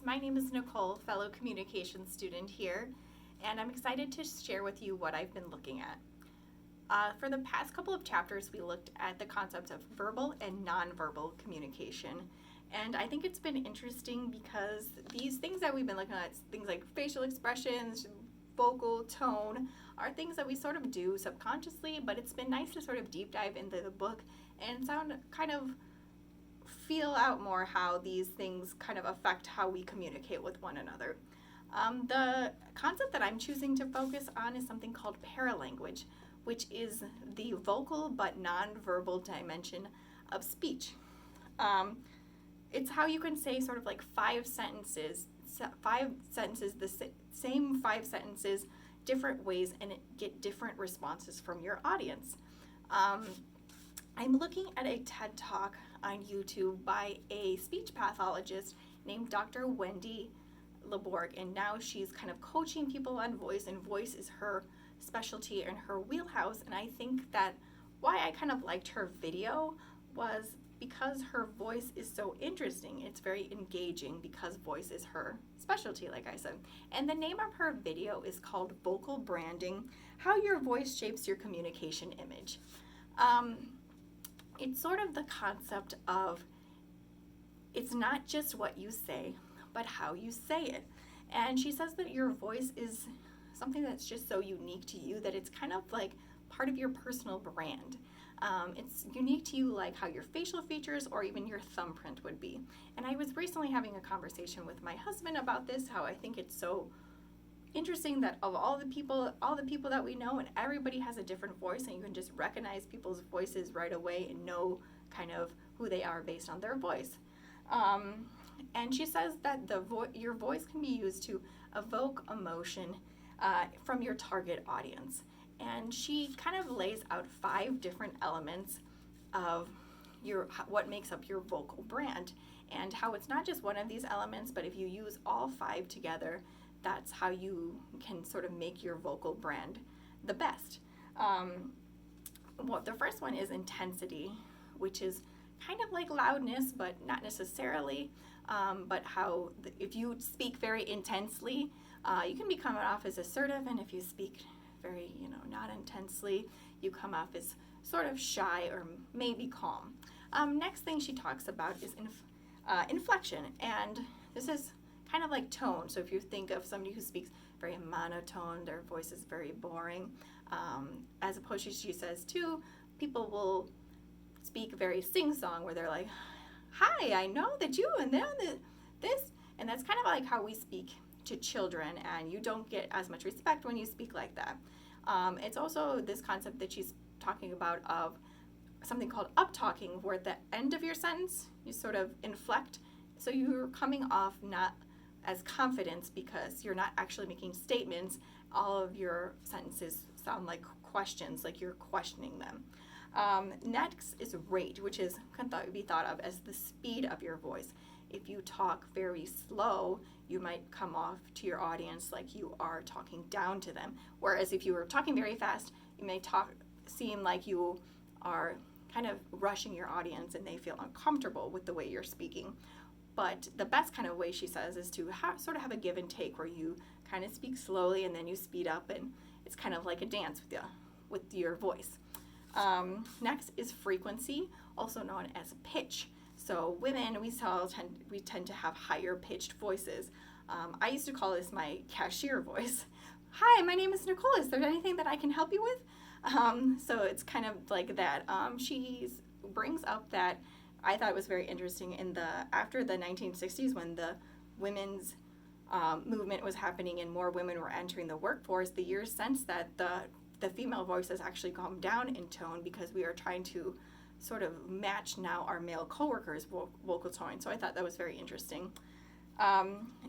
My name is Nicole, fellow communications student here, and I'm excited to share with you what I've been looking at. For the past couple of chapters, we looked at the concepts of verbal and nonverbal communication, and I think it's been interesting because these things that we've been looking at, things like facial expressions, vocal tone, are things that we sort of do subconsciously, but it's been nice to sort of deep dive into the book and feel out more how these things kind of affect how we communicate with one another. The concept that I'm choosing to focus on is something called paralanguage, which is the vocal but nonverbal dimension of speech. It's how you can say sort of like five sentences, the same 5 sentences, different ways, and get different responses from your audience. I'm looking at a TED Talk on YouTube by a speech pathologist named Dr. Wendy Leborg, and now she's kind of coaching people on voice, and voice is her specialty and her wheelhouse. And I think that why I kind of liked her video was because her voice is so interesting. It's very engaging because voice is her specialty, like I said. And the name of her video is called Vocal Branding: How Your Voice Shapes Your Communication Image. It's sort of the concept of it's not just what you say, but how you say it. And she says that your voice is something that's just so unique to you that it's kind of like part of your personal brand. It's unique to you, like how your facial features or even your thumbprint would be. And I was recently having a conversation with my husband about this, how I think it's so interesting that of all the people that we know, and everybody has a different voice, and you can just recognize people's voices right away and know kind of who they are based on their voice. And she says that your voice can be used to evoke emotion from your target audience. And she kind of lays out 5 different elements of what makes up your vocal brand, and how it's not just one of these elements, but if you use all 5 together, that's how you can sort of make your vocal brand the best. The first one is intensity, which is kind of like loudness, but not necessarily. But if you speak very intensely, you can be coming off as assertive, and if you speak very, not intensely, you come off as sort of shy or maybe calm. Next thing she talks about is inflection, and this is kind of like tone. So if you think of somebody who speaks very monotone, their voice is very boring, as opposed to, she says too, people will speak very sing-song, where they're like, hi, I know that you, and then this, and that's kind of like how we speak to children, and you don't get as much respect when you speak like that. It's also this concept that she's talking about of something called up-talking, where at the end of your sentence, you sort of inflect, so you're coming off not as confidence because you're not actually making statements. All of your sentences sound like questions, like you're questioning them. Next is rate, which can be thought of as the speed of your voice. If you talk very slow, you might come off to your audience like you are talking down to them. Whereas if you were talking very fast, you may seem like you are kind of rushing your audience and they feel uncomfortable with the way you're speaking. But the best kind of way, she says, is to sort of have a give and take, where you kind of speak slowly and then you speed up, and it's kind of like a dance with your voice. Next is frequency, also known as pitch. So women, we tend to have higher pitched voices. I used to call this my cashier voice. Hi, my name is Nicole. Is there anything that I can help you with? So it's kind of like that. She brings up that I thought it was very interesting after the 1960s, when the women's movement was happening and more women were entering the workforce. The years since that, the female voice has actually gone down in tone because we are trying to sort of match now our male coworkers' vocal tone. So I thought that was very interesting.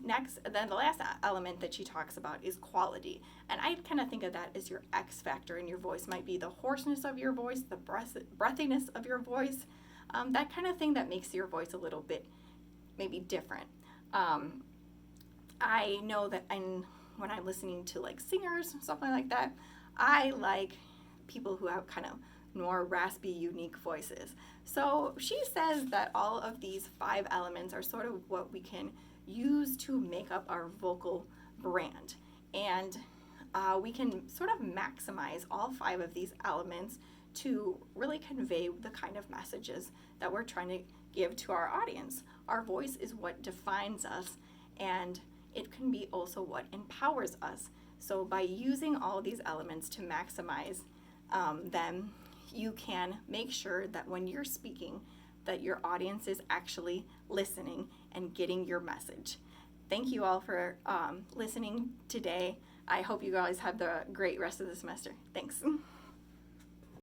Next, then the last element that she talks about is quality. And I kind of think of that as your X factor in your voice. Might be the hoarseness of your voice, the breathiness of your voice, that kind of thing that makes your voice a little bit maybe different. I know that when I'm listening to like singers, something like that, I like people who have kind of more raspy, unique voices. So she says that all of these 5 elements are sort of what we can use to make up our vocal brand. And we can sort of maximize all 5 of these elements to really convey the kind of messages that we're trying to give to our audience. Our voice is what defines us, and it can be also what empowers us. So by using all of these elements to maximize them, you can make sure that when you're speaking, that your audience is actually listening and getting your message. Thank you all for listening today. I hope you guys have the great rest of the semester. Thanks.